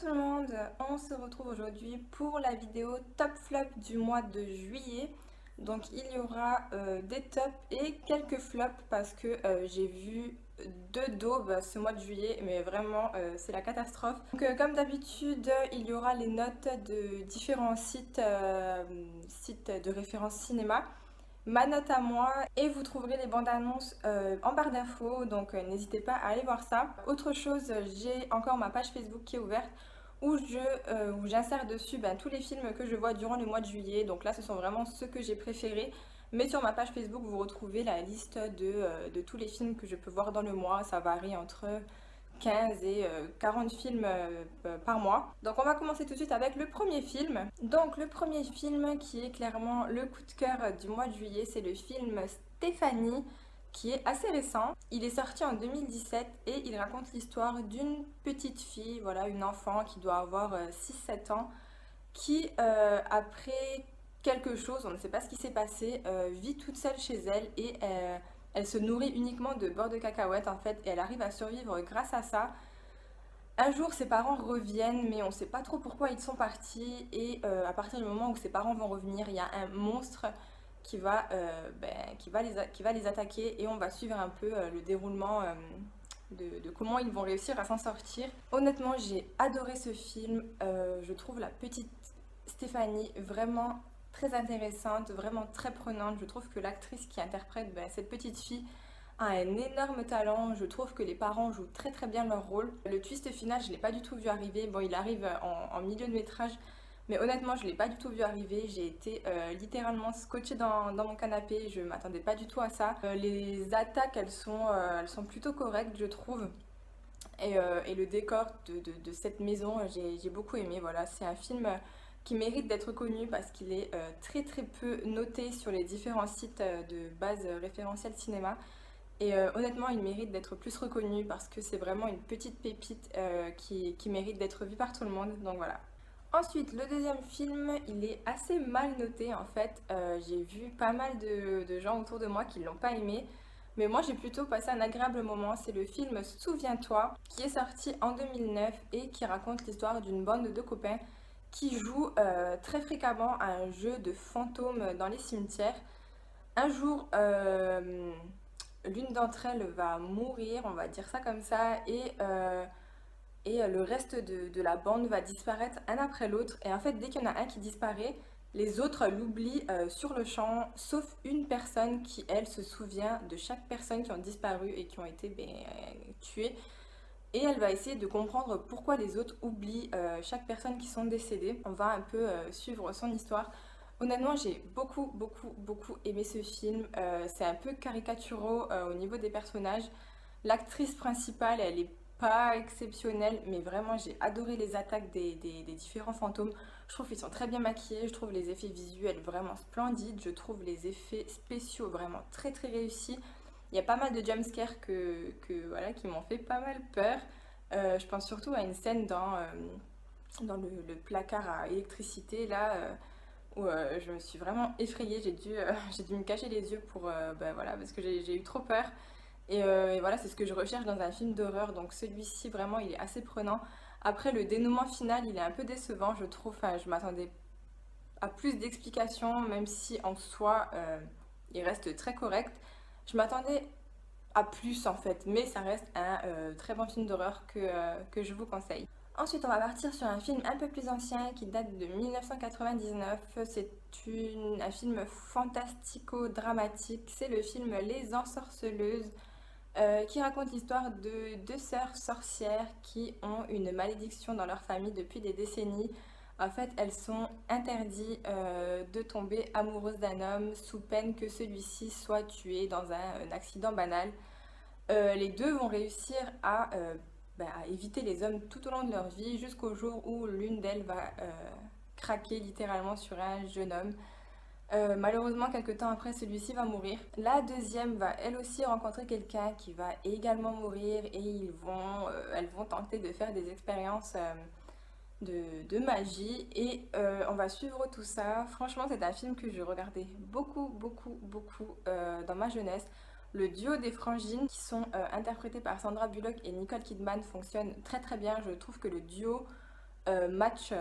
tout le monde, on se retrouve aujourd'hui pour la vidéo top flop du mois de juillet. Donc il y aura des tops et quelques flops parce que j'ai vu deux daubes ce mois de juillet, mais vraiment c'est la catastrophe. Donc comme d'habitude, il y aura les notes de différents sites de référence cinéma, ma note à moi, et vous trouverez les bandes annonces en barre d'infos, donc n'hésitez pas à aller voir ça. Autre chose, j'ai encore ma page Facebook qui est ouverte où j'insère dessus tous les films que je vois durant le mois de juillet. Donc là ce sont vraiment ceux que j'ai préférés, mais sur ma page Facebook vous retrouvez la liste de tous les films que je peux voir dans le mois. Ça varie entre 15 et 40 films par mois. Donc on va commencer tout de suite avec le premier film. Donc le premier film qui est clairement le coup de cœur du mois de juillet, c'est le film Stéphanie, qui est assez récent. Il est sorti en 2017 et il raconte l'histoire d'une petite fille, voilà, une enfant qui doit avoir 6-7 ans, qui après quelque chose, on ne sait pas ce qui s'est passé, vit toute seule chez elle et elle se nourrit uniquement de beurre de cacahuète en fait, et elle arrive à survivre grâce à ça. Un jour, ses parents reviennent, mais on ne sait pas trop pourquoi ils sont partis. Et à partir du moment où ses parents vont revenir, il y a un monstre qui va les attaquer. Et on va suivre un peu le déroulement de comment ils vont réussir à s'en sortir. Honnêtement, j'ai adoré ce film. Je trouve la petite Stéphanie vraiment très intéressante, vraiment très prenante. Je trouve que l'actrice qui interprète cette petite fille a un énorme talent. Je trouve que les parents jouent très très bien leur rôle. Le twist final, je ne l'ai pas du tout vu arriver. Bon, il arrive en milieu de métrage, mais honnêtement, je ne l'ai pas du tout vu arriver. J'ai été littéralement scotchée dans mon canapé. Je ne m'attendais pas du tout à ça. Les attaques, elles sont plutôt correctes, je trouve. Et le décor de cette maison, j'ai beaucoup aimé. Voilà, c'est un film qui mérite d'être connu parce qu'il est très très peu noté sur les différents sites de base référentiel cinéma. Et honnêtement, il mérite d'être plus reconnu parce que c'est vraiment une petite pépite qui mérite d'être vue par tout le monde. Donc voilà. Ensuite, le deuxième film, il est assez mal noté en fait. J'ai vu pas mal de gens autour de moi qui ne l'ont pas aimé. Mais moi, j'ai plutôt passé un agréable moment. C'est le film Souviens-toi, qui est sorti en 2009 et qui raconte l'histoire d'une bande de copains qui jouent très fréquemment à un jeu de fantômes dans les cimetières. Un jour, l'une d'entre elles va mourir, on va dire ça comme ça, et le reste de la bande va disparaître un après l'autre. Et en fait, dès qu'il y en a un qui disparaît, les autres l'oublient sur le champ, sauf une personne qui, elle, se souvient de chaque personne qui ont disparu et qui ont été tuées. Et elle va essayer de comprendre pourquoi les autres oublient chaque personne qui sont décédées. On va un peu suivre son histoire. Honnêtement, j'ai beaucoup aimé ce film. C'est un peu caricaturaux au niveau des personnages. L'actrice principale, elle est pas exceptionnelle, mais vraiment, j'ai adoré les attaques des différents fantômes. Je trouve qu'ils sont très bien maquillés, je trouve les effets visuels vraiment splendides, je trouve les effets spéciaux vraiment très très réussis. Il y a pas mal de jumpscares voilà, qui m'ont fait pas mal peur. Je pense surtout à une scène dans le placard à électricité, là, où je me suis vraiment effrayée. J'ai dû me cacher les yeux pour, voilà, parce que j'ai eu trop peur. Et voilà, c'est ce que je recherche dans un film d'horreur. Donc celui-ci, vraiment, il est assez prenant. Après, le dénouement final, il est un peu décevant, je trouve. Enfin, je m'attendais à plus d'explications, même si en soi, il reste très correct. Je m'attendais à plus en fait, mais ça reste un très bon film d'horreur que je vous conseille. Ensuite, on va partir sur un film un peu plus ancien qui date de 1999. C'est un film fantastico-dramatique. C'est le film Les Ensorceleuses, qui raconte l'histoire de deux sœurs sorcières qui ont une malédiction dans leur famille depuis des décennies. En fait, elles sont interdites de tomber amoureuses d'un homme sous peine que celui-ci soit tué dans un accident banal. Les deux vont réussir à éviter les hommes tout au long de leur vie jusqu'au jour où l'une d'elles va craquer littéralement sur un jeune homme. Malheureusement, quelques temps après, celui-ci va mourir. La deuxième va elle aussi rencontrer quelqu'un qui va également mourir et elles vont tenter de faire des expériences de magie et on va suivre tout ça. Franchement, c'est un film que je regardais beaucoup dans ma jeunesse. Le duo des frangines qui sont interprétés par Sandra Bullock et Nicole Kidman fonctionne très très bien. Je trouve que le duo match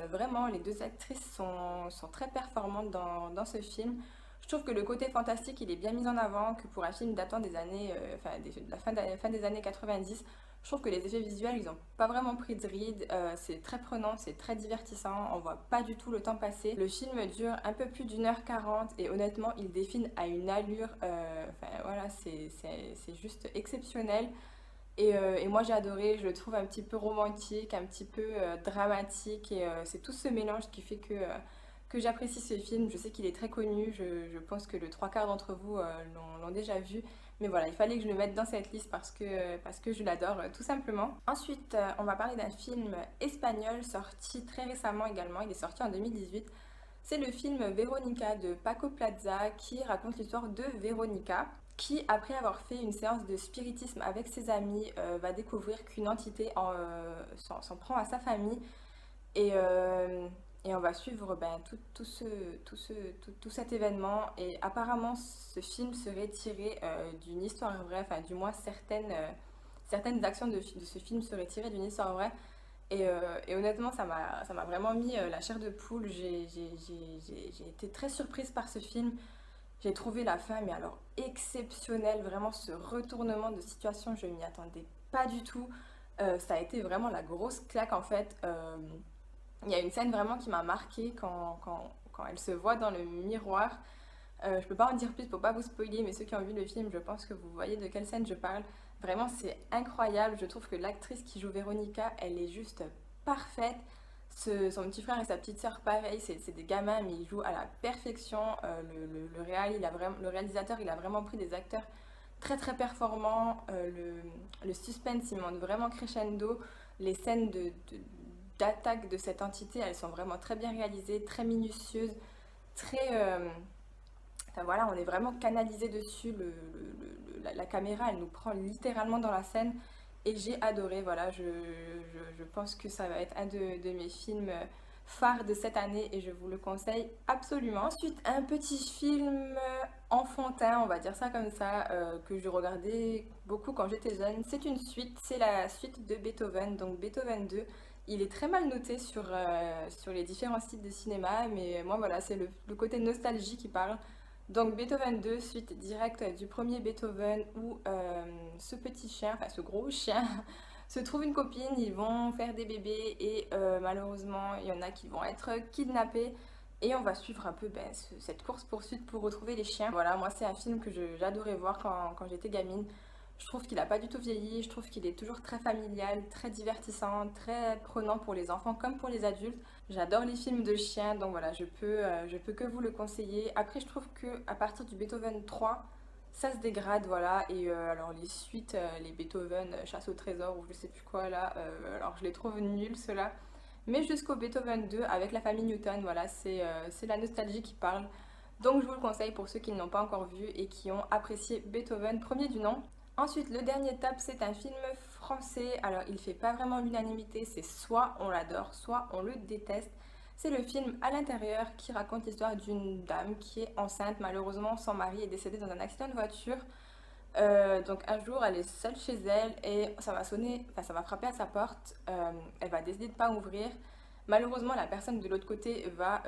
vraiment. Les deux actrices sont très performantes dans ce film. Je trouve que le côté fantastique, il est bien mis en avant, que pour un film datant des années, de la fin des années 90, je trouve que les effets visuels, ils n'ont pas vraiment pris de ride. C'est très prenant, c'est très divertissant, on voit pas du tout le temps passer. Le film dure un peu plus d'1h40 et honnêtement, il défile à une allure, voilà, c'est juste exceptionnel. Et moi j'ai adoré, je le trouve un petit peu romantique, un petit peu dramatique et c'est tout ce mélange qui fait que j'apprécie ce film. Je sais qu'il est très connu, je pense que le trois quarts d'entre vous l'ont déjà vu. Mais voilà, il fallait que je le mette dans cette liste parce que je l'adore tout simplement. Ensuite, on va parler d'un film espagnol sorti très récemment également, il est sorti en 2018. C'est le film Véronica de Paco Plaza qui raconte l'histoire de Véronica qui, après avoir fait une séance de spiritisme avec ses amis, va découvrir qu'une entité s'en prend à sa famille et, et on va suivre tout cet événement. Et apparemment, ce film serait tiré d'une histoire vraie, enfin du moins certaines actions de ce film seraient tirées d'une histoire vraie. Et honnêtement, ça m'a vraiment mis la chair de poule. J'ai été très surprise par ce film. J'ai trouvé la fin, mais alors exceptionnelle, vraiment ce retournement de situation, je m'y attendais pas du tout. Ça a été vraiment la grosse claque en fait. Il y a une scène vraiment qui m'a marquée quand elle se voit dans le miroir. Je peux pas en dire plus pour pas vous spoiler, mais ceux qui ont vu le film, je pense que vous voyez de quelle scène je parle. Vraiment, c'est incroyable. Je trouve que l'actrice qui joue Véronica, elle est juste parfaite. Son petit frère et sa petite sœur, pareil, c'est des gamins, mais ils jouent à la perfection. Le réalisateur, il a vraiment pris des acteurs très très performants. Le suspense, il monte vraiment crescendo. Les scènes d'attaque de cette entité, elles sont vraiment très bien réalisées, très minutieuses, très... enfin voilà, on est vraiment canalisé dessus. La caméra, elle nous prend littéralement dans la scène. Et j'ai adoré, voilà, je pense que ça va être un de mes films phares de cette année et je vous le conseille absolument. Ensuite, un petit film enfantin, on va dire ça comme ça, que je regardais beaucoup quand j'étais jeune. C'est une suite, c'est la suite de Beethoven, donc Beethoven 2. Il est très mal noté sur les différents sites de cinéma, mais moi voilà, c'est le côté nostalgie qui parle. Donc Beethoven 2, suite directe du premier Beethoven où ce petit chien, enfin ce gros chien, se trouve une copine, ils vont faire des bébés et malheureusement il y en a qui vont être kidnappés et on va suivre un peu cette course-poursuite pour retrouver les chiens. Voilà, moi c'est un film que j'adorais voir quand j'étais gamine. Je trouve qu'il n'a pas du tout vieilli, je trouve qu'il est toujours très familial, très divertissant, très prenant pour les enfants comme pour les adultes. J'adore les films de chiens, donc voilà, je peux que vous le conseiller. Après, je trouve que à partir du Beethoven 3, ça se dégrade, voilà. Et alors les suites, les Beethoven, Chasse au trésor ou je sais plus quoi là, alors je les trouve nuls ceux-là. Mais jusqu'au Beethoven 2 avec la famille Newton, voilà, c'est la nostalgie qui parle. Donc je vous le conseille pour ceux qui ne l'ont pas encore vu et qui ont apprécié Beethoven, premier du nom. Ensuite, le dernier top, c'est un film français. Alors, il fait pas vraiment l'unanimité, c'est soit on l'adore, soit on le déteste. C'est le film À l'intérieur qui raconte l'histoire d'une dame qui est enceinte. Malheureusement, son mari est décédé dans un accident de voiture. Donc un jour, elle est seule chez elle et ça va sonner, enfin ça va frapper à sa porte. Elle va décider de ne pas ouvrir. Malheureusement, la personne de l'autre côté va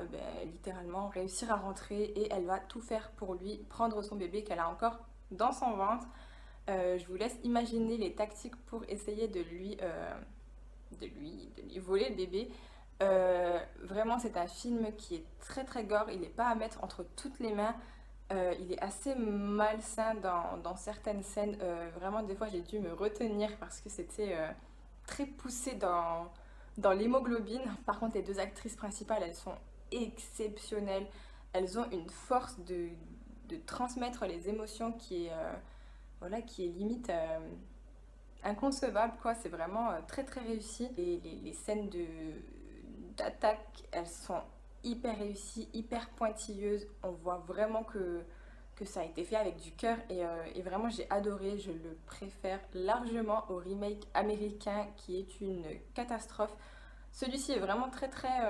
littéralement réussir à rentrer et elle va tout faire pour lui prendre son bébé qu'elle a encore dans son ventre. Je vous laisse imaginer les tactiques pour essayer de lui voler le bébé. Vraiment, c'est un film qui est très très gore. Il n'est pas à mettre entre toutes les mains. Il est assez malsain dans certaines scènes. Vraiment, des fois, j'ai dû me retenir parce que c'était très poussé dans l'hémoglobine. Par contre, les deux actrices principales, elles sont exceptionnelles. Elles ont une force de transmettre les émotions voilà, qui est limite inconcevable, quoi. C'est vraiment très très réussi. Et les scènes d'attaque, elles sont hyper réussies, hyper pointilleuses. On voit vraiment que ça a été fait avec du cœur et vraiment j'ai adoré. Je le préfère largement au remake américain qui est une catastrophe. Celui-ci est vraiment très très...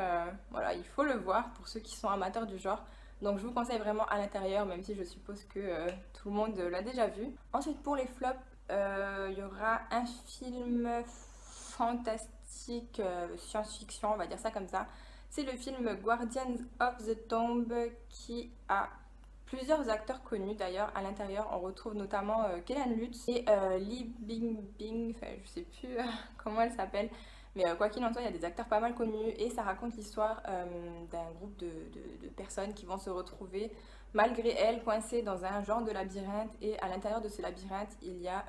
voilà, il faut le voir pour ceux qui sont amateurs du genre. Donc je vous conseille vraiment À l'intérieur, même si je suppose que tout le monde l'a déjà vu. Ensuite pour les flops, il y aura un film fantastique fantastique, science-fiction, on va dire ça comme ça. C'est le film Guardians of the Tomb qui a plusieurs acteurs connus d'ailleurs. À l'intérieur, on retrouve notamment Kellan Lutz et Li Bingbing, enfin je sais plus comment elle s'appelle. Mais quoi qu'il en soit, il y a des acteurs pas mal connus et ça raconte l'histoire d'un groupe de personnes qui vont se retrouver malgré elles coincées dans un genre de labyrinthe. Et à l'intérieur de ce labyrinthe, il y a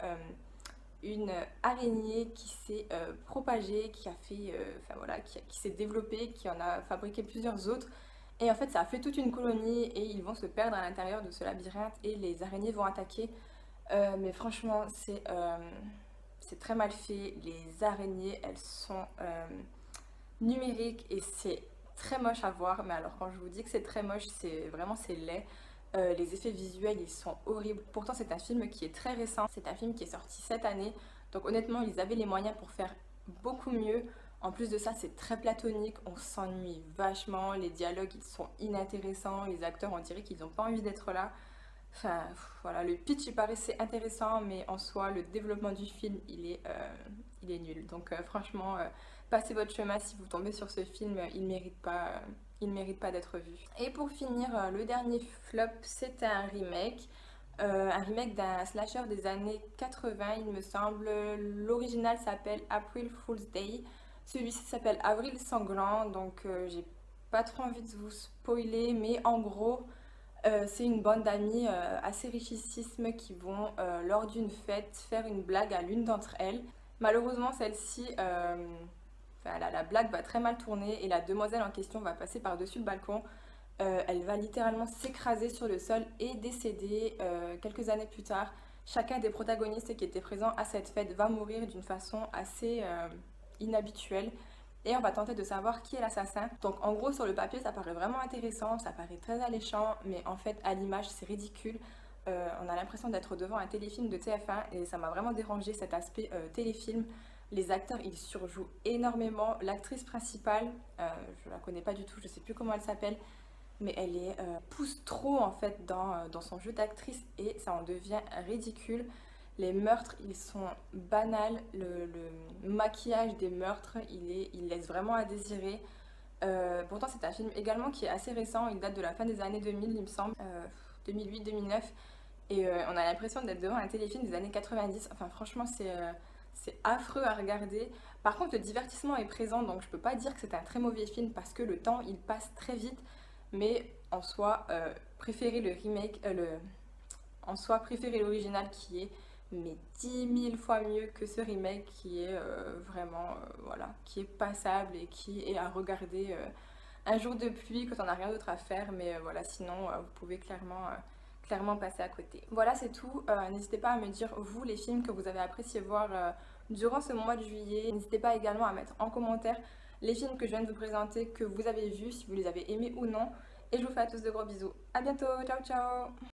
une araignée qui s'est propagée, qui a fait, enfin voilà, qui s'est développée, qui en a fabriqué plusieurs autres. Et en fait, ça a fait toute une colonie et ils vont se perdre à l'intérieur de ce labyrinthe et les araignées vont attaquer. Mais franchement, c'est très mal fait. Les araignées, elles sont numériques et c'est très moche à voir. Mais alors, quand je vous dis que c'est très moche, c'est laid. Les effets visuels, ils sont horribles. Pourtant, c'est un film qui est très récent. C'est un film qui est sorti cette année. Donc honnêtement, ils avaient les moyens pour faire beaucoup mieux. En plus de ça, c'est très platonique. On s'ennuie vachement. Les dialogues, ils sont inintéressants. Les acteurs, on dirait qu'ils n'ont pas envie d'être là. Enfin, voilà, le pitch, il paraissait intéressant, mais en soi, le développement du film, il est nul. Donc franchement, passez votre chemin si vous tombez sur ce film. Il mérite pas d'être vu. Et pour finir, le dernier flop, c'est un remake. Un remake d'un slasher des années 80, il me semble. L'original s'appelle April Fool's Day. Celui-ci s'appelle Avril Sanglant, donc j'ai pas trop envie de vous spoiler, mais en gros, c'est une bande d'amis assez richissimes qui vont, lors d'une fête, faire une blague à l'une d'entre elles. Malheureusement, celle-ci, enfin, la blague va très mal tourner et la demoiselle en question va passer par-dessus le balcon. Elle va littéralement s'écraser sur le sol et décéder quelques années plus tard. Chacun des protagonistes qui étaient présents à cette fête va mourir d'une façon assez inhabituelle. Et on va tenter de savoir qui est l'assassin. Donc en gros sur le papier ça paraît vraiment intéressant, ça paraît très alléchant, mais en fait à l'image c'est ridicule. On a l'impression d'être devant un téléfilm de TF1 et ça m'a vraiment dérangé cet aspect téléfilm. Les acteurs ils surjouent énormément. L'actrice principale, je la connais pas du tout, je sais plus comment elle s'appelle, mais elle pousse trop en fait dans son jeu d'actrice et ça en devient ridicule. Les meurtres, ils sont banals. Le maquillage des meurtres, il laisse vraiment à désirer. Pourtant, c'est un film également qui est assez récent. Il date de la fin des années 2000, il me semble, 2008-2009. Et on a l'impression d'être devant un téléfilm des années 90. Enfin, franchement, c'est affreux à regarder. Par contre, le divertissement est présent, donc je peux pas dire que c'est un très mauvais film parce que le temps, il passe très vite. Mais en soi, préférez le remake, en soi, préférez l'original qui est mais 10 000 fois mieux que ce remake qui est vraiment voilà, qui est passable et qui est à regarder un jour de pluie quand on n'a rien d'autre à faire, mais voilà, sinon vous pouvez clairement passer à côté. Voilà, c'est tout. N'hésitez pas à me dire vous les films que vous avez apprécié voir durant ce mois de juillet. N'hésitez pas également à mettre en commentaire les films que je viens de vous présenter, que vous avez vus, si vous les avez aimés ou non. Et je vous fais à tous de gros bisous. À bientôt, ciao ciao.